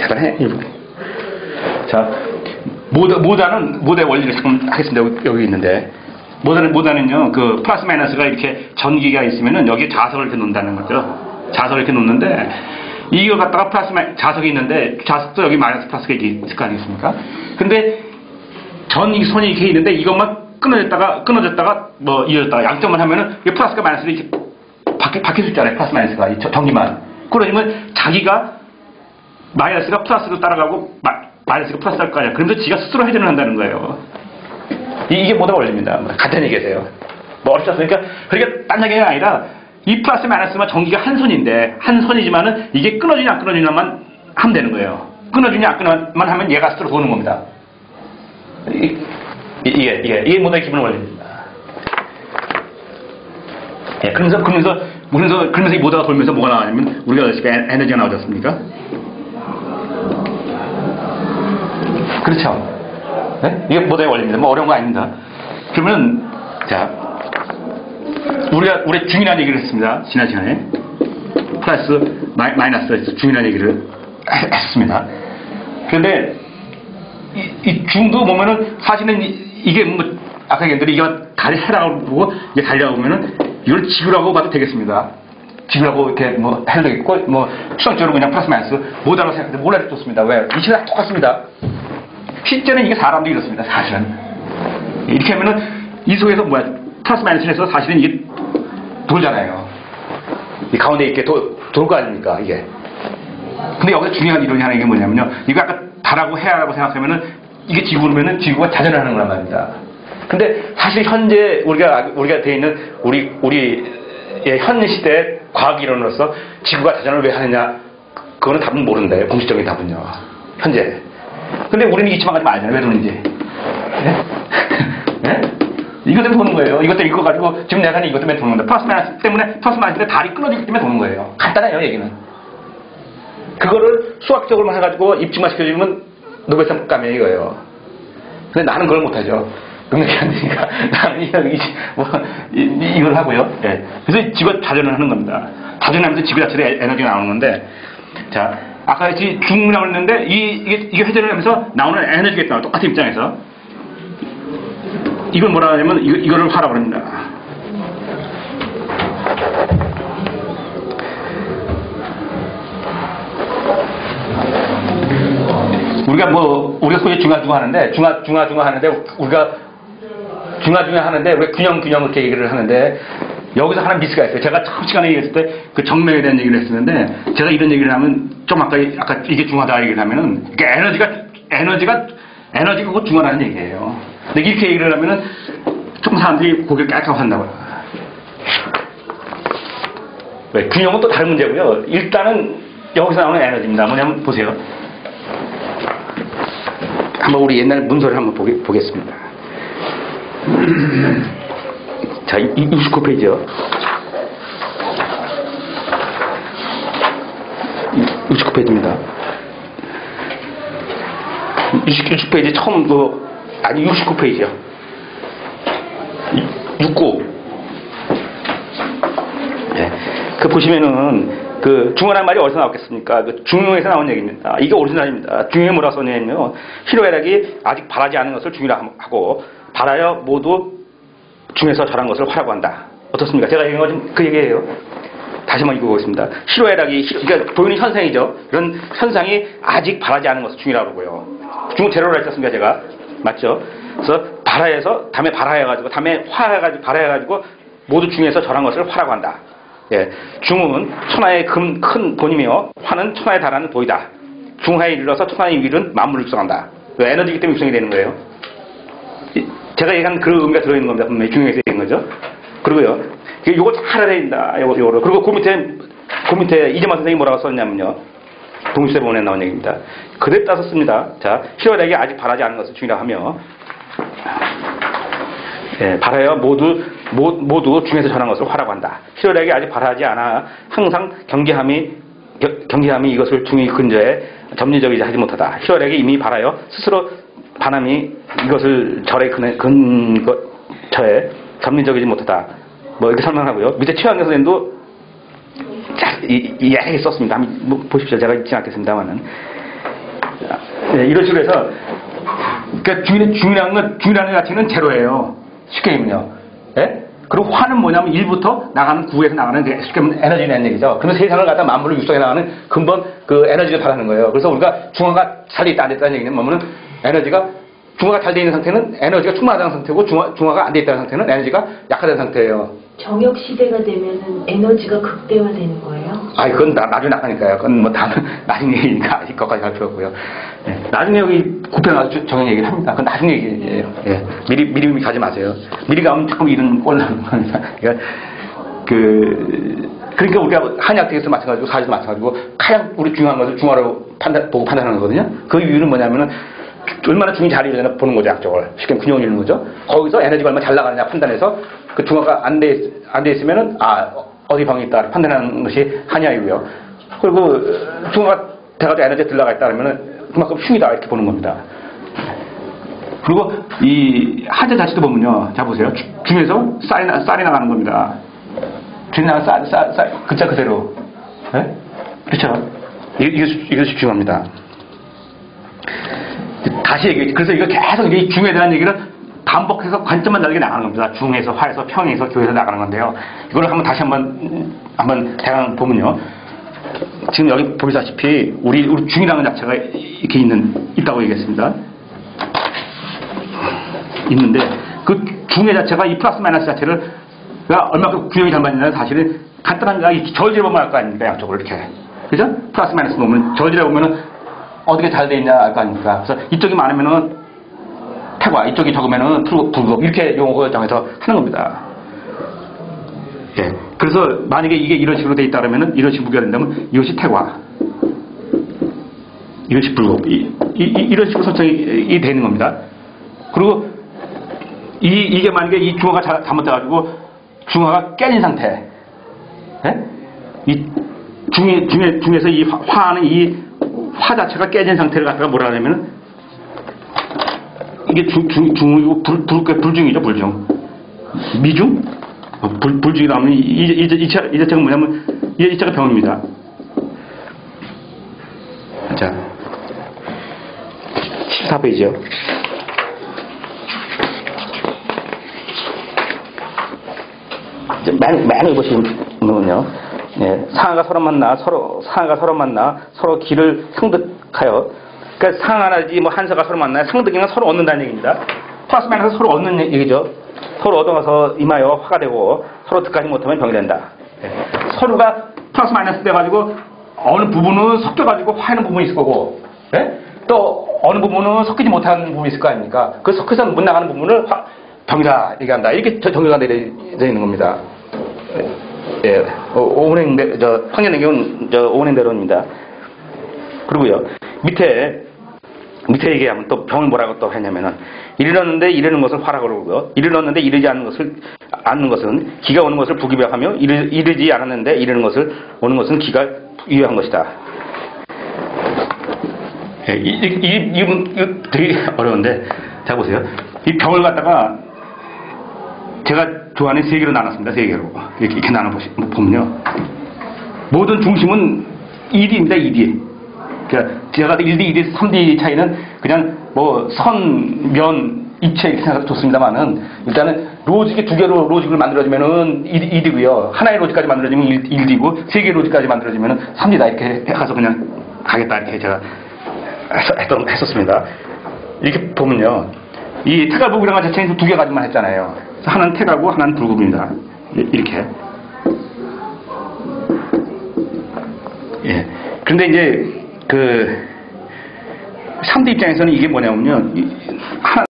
대단해. 자, 모다의 원리를 잠깐 하겠습니다. 여기 있는데. 모다는요, 그 플러스 마이너스가 이렇게 전기가 있으면은 여기에 자석을 이렇게 놓는다는 거죠. 자석을 이렇게 놓는데, 이걸 갖다가 자석이 있는데, 자석도 여기 마이너스 플러스가 있을 거 아니겠습니까? 근데, 전선이 이렇게 있는데, 이것만 끊어졌다가, 뭐, 이어졌다가, 양쪽만 하면은, 이 플러스가 마이너스가 이렇게 바뀔 수 있잖아요. 플러스 마이너스가. 이 전기만. 그러면 자기가 마이너스가 플러스로 따라가고, 마이너스가 플러스 할 거 아니야. 그러면서 지가 스스로 회전을 한다는 거예요. 이게 모다 원리입니다. 같은 얘기세요. 뭐 어렵셨으니까 그러니까 딴 얘기가 아니라 이 플러스 마이너스만 전기가 한 선인데 한 선이지만은 이게 끊어지냐 안 끊어지냐만 하면 되는 거예요. 끊어지냐 안 끊어지냐만 하면 얘가 스스로 도는 겁니다. 이게 모다의 기본 원리입니다. 예, 그러면서 이 모다가 돌면서 뭐가 나오냐면 우리가 아시다시피 에너지가 나오지 않습니까? 그렇죠. 네? 이게 모다의 원리입니다. 뭐 어려운 거 아닙니다. 그러면 자, 우리 중이라는 얘기를 했습니다. 지난 시간에 플러스 마이너스 중이라는 얘기를 했습니다. 그런데 이 중도 보면은 사실은 이게 뭐 아까 얘기했는데 이게 해라고 보고 이게 달려가 보면은 이걸 지구라고 봐도 되겠습니다. 지구라고 이렇게 뭐 해도 되겠고 뭐 추상적으로 그냥 플러스 마이너스 모다라고 생각해도 몰라도 좋습니다. 왜? 이치가 똑같습니다. 실제는 이게 사람도 이렇습니다. 사실은 이렇게 하면은 이 속에서 뭐야 플러스 마이너스를 해서 사실은 이게 돌잖아요. 이 가운데 이렇게 돌 거 아닙니까 이게. 근데 여기서 중요한 이론이 하나 이게 뭐냐면요. 이거 아까 달하고 해라고 생각하면은 이게 지구면은 지구가 자전을 하는 거란 말입니다. 근데 사실 현재 우리가 돼 있는 우리의 현 시대 과학 이론으로서 지구가 자전을 왜 하느냐 그거는 답은 모른다. 공식적인 답은요. 현재. 근데 우리는 이치만 가지고 알잖아요. 왜 도는지. 네? 네? 이것 때문에 도는 거예요. 이것 때문에 이거 가지고 지금 내가 하는 이것 때문에 도는 겁니다. 플러스 마이너스 때문에 플러스 마이너스 달이 끊어지기 때문에 도는 거예요. 간단해요, 얘기는. 그거를 수학적으로만 해가지고 입증만 시켜주면 노벨상 감이에요, 이거예요. 근데 나는 그걸 못하죠. 능력이 안 되니까. 나는 이걸 하고요. 예. 그래서 지구가 자전을 하는 겁니다. 자전하면서 지구 자체에 에너지가 나오는 건데, 자, 아까 같이 중이라고 했는데, 이게 회전을 하면서 나오는 에너지가 있다. 똑같은 입장에서. 이걸 뭐라 하냐면, 이거를 화라고 합니다. 우리가 소위 중화 하는데, 중화 하는데, 우리가 균형 이렇게 얘기를 하는데, 여기서 하나 미스가 있어요. 제가 처음 시간에 얘기했을 때 그 정맥에 대한 얘기를 했었는데, 제가 이런 얘기를 하면, 좀 아까 이게 중화다 얘기를 하면은, 에너지가 곧 중화라는 얘기예요. 근데 이렇게 얘기를 하면은, 조금 사람들이 고개를 깔깍한다고요. 왜? 균형은 또 다른 문제고요. 일단은 여기서 나오는 에너지입니다. 뭐냐면, 보세요. 한번 우리 옛날 문서를 한번 보겠습니다. 자, 69페이지요. 69페이지입니다. 69페이지 처음 69페이지요. 69. 네. 그 보시면은 그 중화라는 말이 어디서 나왔겠습니까? 그 중용에서 나온 얘기입니다. 이게 오리지널입니다. 중용에 뭐라고 써냐면요. 희로애락이 아직 바라지 않은 것을 중이라 하고 바라여 모두 중에서 잘한 것을 화라고 한다. 어떻습니까? 제가 얘기한 건 그 얘기예요. 다시 한번 읽어보겠습니다. 희로애락이 그러니까 보이는 현상이죠. 이런 현상이 아직 바라지 않은 것을 중이라고 하고요. 중 제로라 했었습니다. 제가 맞죠? 그래서 바라해서 다음에 바라해가지고 다음에 화해가지고 바라해가지고 모두 중에서 절한 것을 화라고 한다. 예, 중은 천하의 큰 본이며 화는 천하에 달하는 도이다. 중하에 이르러서 천하의 위는 만물을 육성한다. 에너지이기 때문에 육성이 되는 거예요. 제가 얘기한 그 의미가 들어있는 겁니다. 분명히 중용에서 얘기한 거죠. 그리고요, 요거 잘 알아야 된다. 요거를. 그리고 그 밑에 이재만 선생님이 뭐라고 썼냐면요. 동시대본에 나온 얘기입니다. 그대 따서 씁니다. 자, 희로애락이 아직 바라지 않은 것을 중이라 하며, 예, 바라여 모두 중에서 전한 것을 화라고 한다. 희로애락이 아직 바라지 않아 항상 경계함이 이것을 중의 근저에 점리적이지 하지 못하다. 희로애락이 이미 바라여 스스로 반함이 이것을 절의 근처에 점리적이지 못하다. 뭐 이렇게 설명하고요. 밑에 최한경 선생님도 이 얘기 썼습니다. 한번 보십시오. 제가 읽지 않겠습니다만은 예, 이런 식으로 해서, 그러니까 중이라는 것 자체는 제로예요. 쉽게 얘기하면요. 예? 그리고 화는 뭐냐면 1부터 나가는 9에서 나가는 게 쉽게 말하면 에너지라는 얘기죠. 그러면 세상을 갖다 만물을 육성해 나가는 근본 그 에너지를 말하는 거예요. 그래서 우리가 중화가 잘 돼 있다 안 됐다는 얘기는 뭐냐면 에너지가 중화가 잘 돼 있는 상태는 에너지가 충만하다는 상태고 중화가 안 돼 있다는 상태는 에너지가 약하다는 상태예요. 정역 시대가 되면은 에너지가 극대화되는 거예요? 아, 그건 나중에 나가니까요. 그건 뭐 다음 나중에 얘기니까 아직 거기까지 할 필요 없고요. 예. 나중에 여기 굽혀놔서 정형 얘기를 합니다. 그건 나중에 얘기예요. 예. 미리 가지 마세요. 미리 가면 조금 이런 꼴 나는 겁니다. 그러니까 그러니까 우리가 한의학에서 마찬가지고 사주도 마찬가지고 가장 우리 중요한 것을 중화로 보고 판단하는 거거든요. 그 이유는 뭐냐면은 얼마나 중이 잘 이루어지나 보는 거죠, 양쪽을. 쉽게 균형을 이루는 거죠. 거기서 에너지가 얼마나 잘 나가느냐 판단해서 그 중화가 안 돼 있으면은, 어디 병이 있다 판단하는 것이 한의학이고요. 그리고 중화가 돼가지고 에너지가 들어가 있다 그러면은 그만큼 흉이다 이렇게 보는 겁니다. 그리고 이 한자 자체도 보면요. 자, 보세요. 중에서 쌀이 나가는 겁니다. 중에 나가는 쌀, 글자 그대로. 네? 그렇죠? 이것이 중요합니다. 다시 얘기해. 그래서 이거 계속 이게 중에 대한 얘기를 반복해서 관점만 다르게 나가는 겁니다. 중에서, 화에서, 평에서, 교에서 나가는 건데요. 이걸 다시 한번 대강 보면요. 지금 여기 보시다시피 우리 중이라는 자체가 이렇게 있다고 얘기했습니다. 있는데 그 중의 자체가 이 플러스 마이너스 자체를 얼마큼 균형이 잘 맞느냐는 사실은 간단한 저울질해 보면 알 거 아닙니까? 양쪽으로 이렇게. 그죠? 플러스 마이너스 보면 저울질해 보면은 어떻게 잘 돼 있냐 알 거 아닙니까? 그래서 이쪽이 많으면은 태과, 이쪽이 적으면은 불급 이렇게 용어를 정해서 하는 겁니다. 예. 그래서 만약에 이게 이런 식으로 돼 있다 그러면은 이런 식으로 무게가 된다면 이것이 태과, 이것이 불급, 이런 식으로 설정이 돼 있는 겁니다. 그리고 이게 만약에 이 중화가 잘못돼가지고 중화가 깨진 상태, 예? 이 중에서 이 화하는 이 화 자체가 깨진 상태를 갖다가 뭐라 하냐면은 이게 중이고 불중이죠, 불중. 미중? 불중이라 하면 이 자체가 뭐냐면 이 자체가 병입니다. 자, 14페이지요. 맨 보시면요. 예, 상하가 서로 만나 서로 기를 상득하여, 그러니까 상하나지 뭐 한서가 서로 만나요. 상득이면 서로 얻는다는 얘기입니다. 플러스 마이너스 서로 얻는 얘기죠. 서로 얻어서 임하여 화가 되고 서로 득하지 못하면 병이 된다. 예. 서로가 플러스 마이너스 돼가지고 어느 부분은 섞여가지고 화하는 부분이 있을 거고, 예? 또 어느 부분은 섞이지 못하는 부분이 있을 거 아닙니까? 그 섞여서 못 나가는 부분을 병이다 얘기한다. 이렇게 정리가 되어 있는 겁니다. 예, 황년행경은 오은행대론입니다. 그리고요, 밑에 얘기하면 또 병을 뭐라고 또 했냐면은, 이르렀는데 이르는 것을 화라고 그러고요, 이르렀는데 이르지 않는 것은 기가 오는 것을 부기벽하며, 이르지 않았는데 오는 것은 기가 유효한 것이다. 예, 이거 되게 어려운데, 자 보세요. 이 병을 갖다가 제가 좋아하는 세 개로 나눴습니다. 세 개로. 이렇게 나눠보면요. 모든 중심은 1D입니다. 2D. 그러니까 제가 1D, 2D, 3D 차이는 그냥 뭐 선, 면, 입체 이렇게 생각해도 좋습니다만은, 일단은 로직이 두 개로 로직을 만들어지면은 2D고요. 하나의 로직까지 만들어지면 1D고, 세 개의 로직까지 만들어지면은 3D다. 이렇게 해가서 그냥 가겠다. 이렇게 제가 했었습니다. 이렇게 보면요. 이 태가불급이라는 자체에서 두 개 가지만 했잖아요. 하나는 태가고 하나는 불급입니다. 이렇게. 예. 근데 이제 3D 입장에서는 이게 뭐냐면요. 하나